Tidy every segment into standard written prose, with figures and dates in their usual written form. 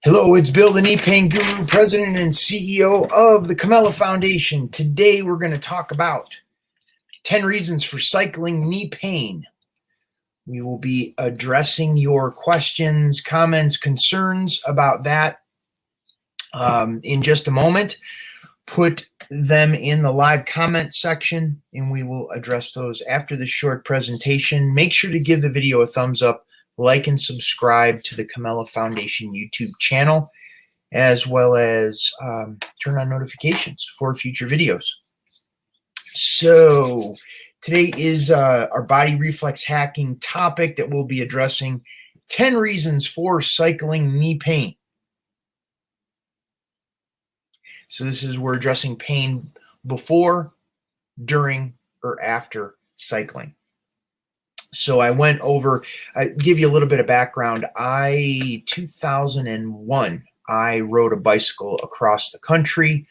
Hello, it's Bill, the Knee Pain Guru, President and CEO of the Camella Foundation. Today we're going to talk about 10 reasons for cycling knee pain. We will be addressing your questions, comments, concerns about that in just a moment. Put them in the live comment section and we will address those after this short presentation. Make sure to give the video a thumbs up. Like and subscribe to the Camella Foundation YouTube channel, as well as turn on notifications for future videos. So today is our body reflex hacking topic that we'll be addressing 10 reasons for cycling knee pain. So this is we're addressing pain before, during, or after cycling. So I went over, give you a little bit of background. 2001, I rode a bicycle across the country,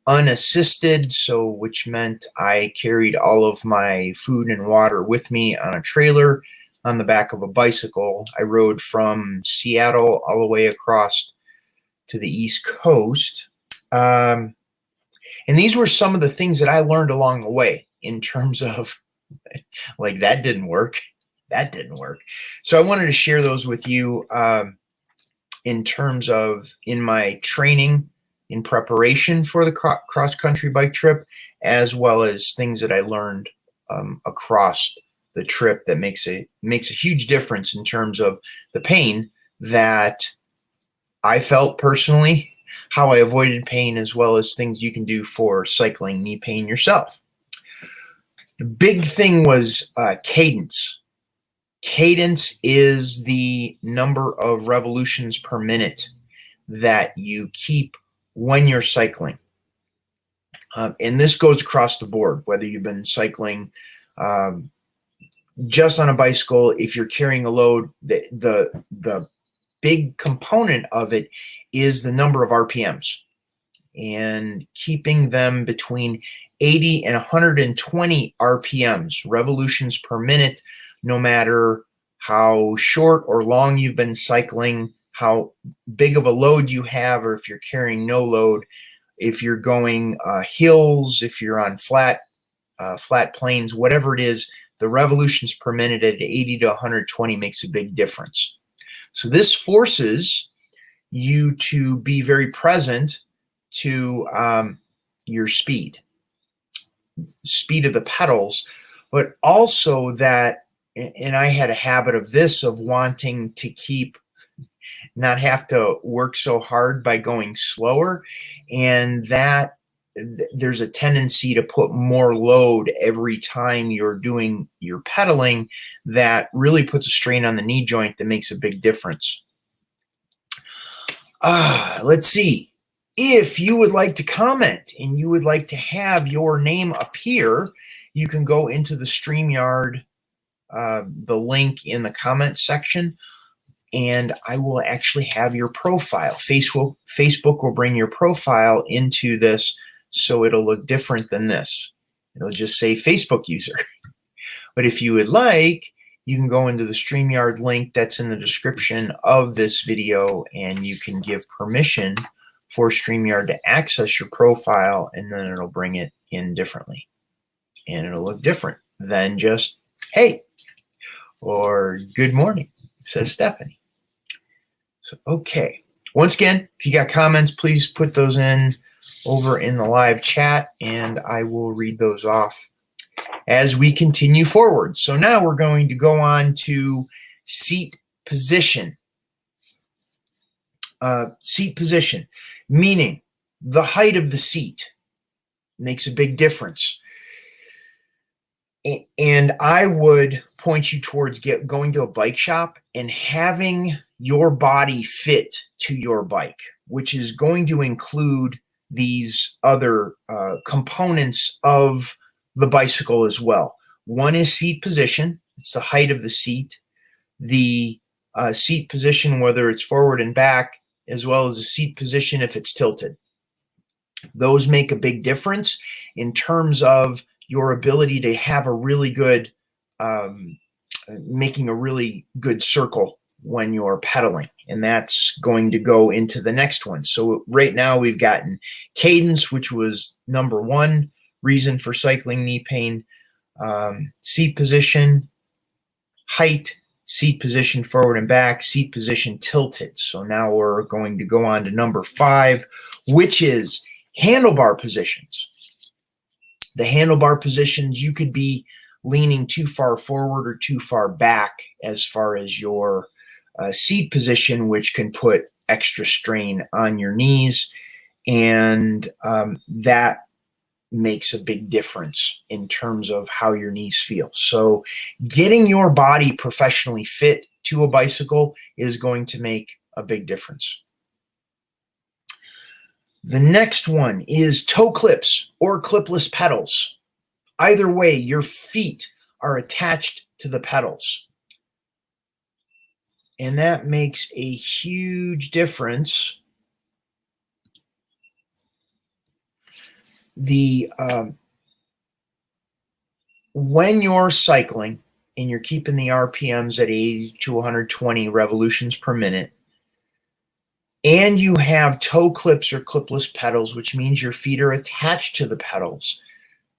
unassisted, so which meant I carried all of my food and water with me on a trailer on the back of a bicycle. I rode from Seattle all the way across to the East Coast. And these were some of the things that I learned along the way in terms of, like, that didn't work. That didn't work. So I wanted to share those with you in terms of in my training in preparation for the cross-country bike trip, as well as things that I learned across the trip that makes a huge difference in terms of the pain that I felt personally, how I avoided pain, as well as things you can do for cycling knee pain yourself. The big thing was cadence. Cadence is the number of revolutions per minute that you keep when you're cycling. And this goes across the board, whether you've been cycling just on a bicycle, if you're carrying a load, the big component of it is the number of RPMs. And keeping them between 80 and 120 RPMs, revolutions per minute, no matter how short or long you've been cycling, how big of a load you have, or if you're carrying no load, if you're going hills, if you're on flat plains, whatever it is, the revolutions per minute at 80 to 120 makes a big difference. So this forces you to be very present to your speed of the pedals, but also that, and I had a habit of this, of wanting to not have to work so hard by going slower, and that there's a tendency to put more load every time you're doing your pedaling that really puts a strain on the knee joint that makes a big difference. Let's see. If you would like to comment and you would like to have your name appear, you can go into the StreamYard, the link in the comment section, and I will actually have your profile. Facebook will bring your profile into this, so it'll look different than this. It'll just say Facebook user. But if you would like, you can go into the StreamYard link that's in the description of this video, and you can give permission for StreamYard to access your profile, and then it'll bring it in differently. And it'll look different than just, hey, or good morning, says Stephanie. So, okay. Once again, if you got comments, please put those in over in the live chat, and I will read those off as we continue forward. So now we're going to go on to seat position. Seat position, meaning the height of the seat makes a big difference. And I would point you towards going to a bike shop and having your body fit to your bike, which is going to include these other components of the bicycle as well. One is seat position. It's the height of the seat. The seat position, whether it's forward and back, as well as the seat position if it's tilted. Those make a big difference in terms of your ability to have a really good, making a really good circle when you're pedaling. and that's going to go into the next one. So right now we've gotten cadence, which was number one reason for cycling knee pain, seat position, height, seat position forward and back, seat position tilted. So now we're going to go on to number 5, which is handlebar positions. The handlebar positions, you could be leaning too far forward or too far back as far as your seat position, which can put extra strain on your knees, and that makes a big difference in terms of how your knees feel. So getting your body professionally fit to a bicycle is going to make a big difference. The next one is toe clips or clipless pedals. Either way, your feet are attached to the pedals, and that makes a huge difference. When you're cycling and you're keeping the RPMs at 80 to 120 revolutions per minute, and you have toe clips or clipless pedals, which means your feet are attached to the pedals,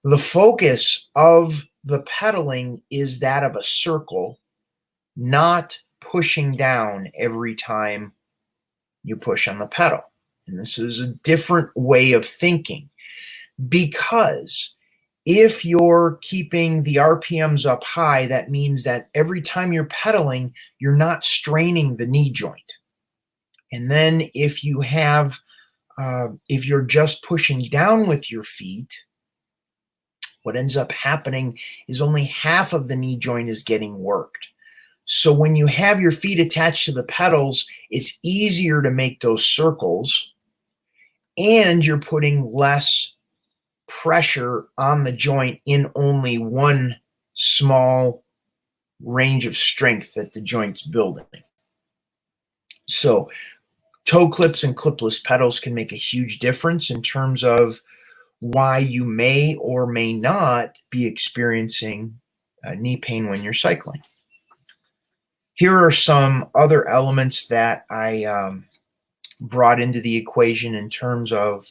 the focus of the pedaling is that of a circle, not pushing down every time you push on the pedal. And this is a different way of thinking, because if you're keeping the RPMs up high, that means that every time you're pedaling, you're not straining the knee joint. And then if you have, if you're just pushing down with your feet, what ends up happening is only half of the knee joint is getting worked. So when you have your feet attached to the pedals, it's easier to make those circles, and you're putting less pressure on the joint in only one small range of strength that the joint's building. So toe clips and clipless pedals can make a huge difference in terms of why you may or may not be experiencing knee pain when you're cycling. Here are some other elements that I brought into the equation in terms of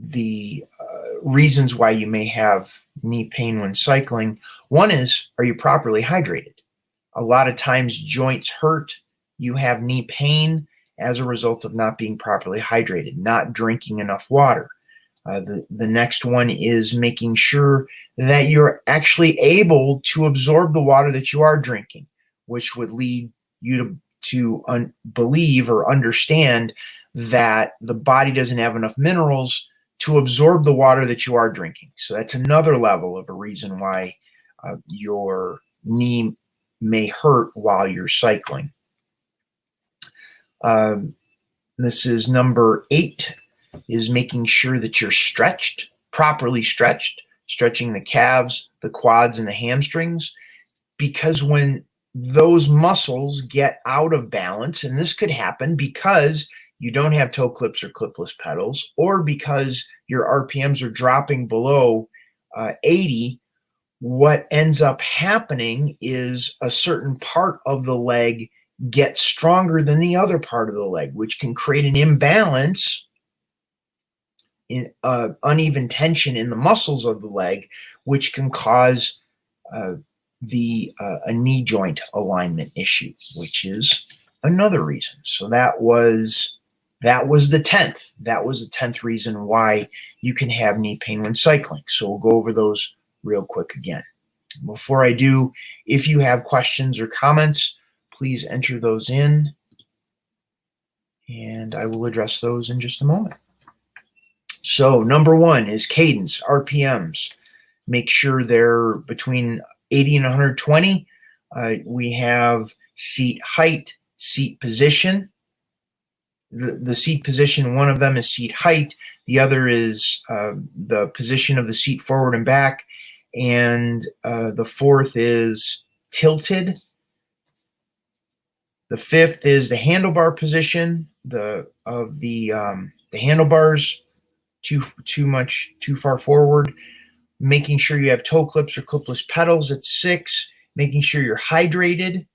the reasons why you may have knee pain when cycling. One is, are you properly hydrated? A lot of times joints hurt, you have knee pain as a result of not being properly hydrated, not drinking enough water. The next one is making sure that you're actually able to absorb the water that you are drinking, which would lead you to believe or understand that the body doesn't have enough minerals to absorb the water that you are drinking. So that's another level of a reason why your knee may hurt while you're cycling. This is number 8, is making sure that you're stretched, properly stretched, stretching the calves, the quads, and the hamstrings, because when those muscles get out of balance, and this could happen because you don't have toe clips or clipless pedals, or because your RPMs are dropping below 80, what ends up happening is a certain part of the leg gets stronger than the other part of the leg, which can create an imbalance, in uneven tension in the muscles of the leg, which can cause a knee joint alignment issue, which is another reason. So that was the 10th. That was the 10th reason why you can have knee pain when cycling. So we'll go over those real quick again. Before I do, if you have questions or comments, please enter those in, and I will address those in just a moment. So number 1 is cadence, RPMs. Make sure they're between 80 and 120. We have seat height, seat position. The seat position, one of them is seat height. The other is the position of the seat forward and back. And the 4th is tilted. The 5th is the handlebar position of the handlebars too far forward. Making sure you have toe clips or clipless pedals at 6. Making sure you're hydrated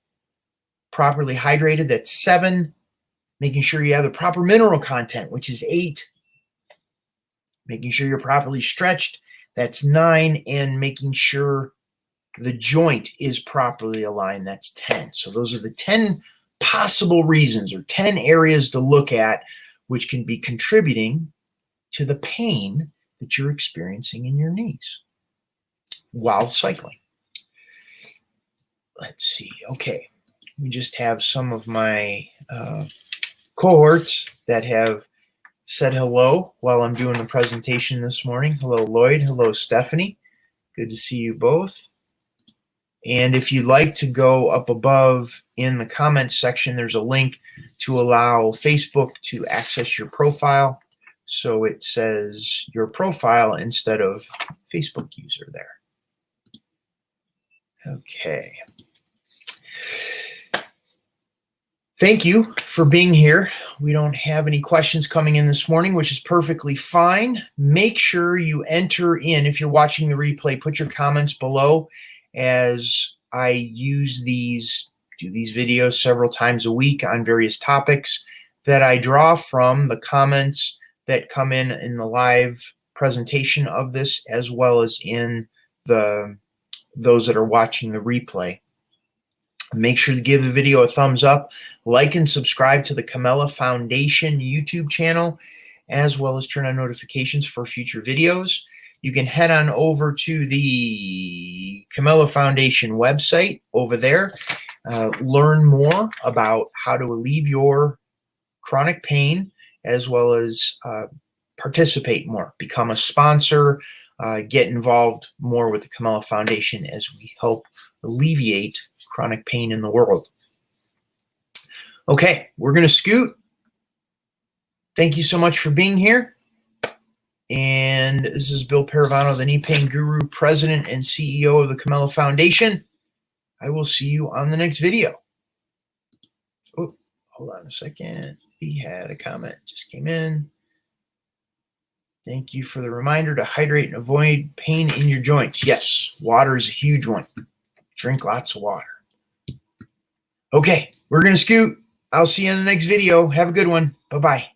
properly hydrated, that's 7. Making sure you have the proper mineral content, which is 8. Making sure you're properly stretched, that's 9. And making sure the joint is properly aligned, that's 10. So those are the 10 possible reasons or 10 areas to look at which can be contributing to the pain that you're experiencing in your knees while cycling. Let's see. Okay. We just have some of my cohorts that have said hello while I'm doing the presentation this morning. Hello, Lloyd. Hello, Stephanie. Good to see you both. And if you'd like to go up above in the comments section, there's a link to allow Facebook to access your profile. So it says your profile instead of Facebook user there. Okay. Thank you for being here. We don't have any questions coming in this morning, which is perfectly fine. Make sure you enter in, if you're watching the replay, put your comments below, as I do these videos several times a week on various topics that I draw from the comments that come in the live presentation of this, as well as in those that are watching the replay. Make sure to give the video a thumbs up, like and subscribe to the Camella Foundation YouTube channel, as well as turn on notifications for future videos. You can head on over to the Camella Foundation website over there, learn more about how to relieve your chronic pain, as well as participate more, become a sponsor, get involved more with the Camella Foundation as we help alleviate chronic pain in the world. Okay, we're going to scoot. Thank you so much for being here. And this is Bill Paravano, the Knee Pain Guru, President and CEO of the Camella Foundation. I will see you on the next video. Oh, hold on a second. We had a comment just came in. Thank you for the reminder to hydrate and avoid pain in your joints. Yes, water is a huge one. Drink lots of water. Okay, we're going to scoot. I'll see you in the next video. Have a good one. Bye-bye.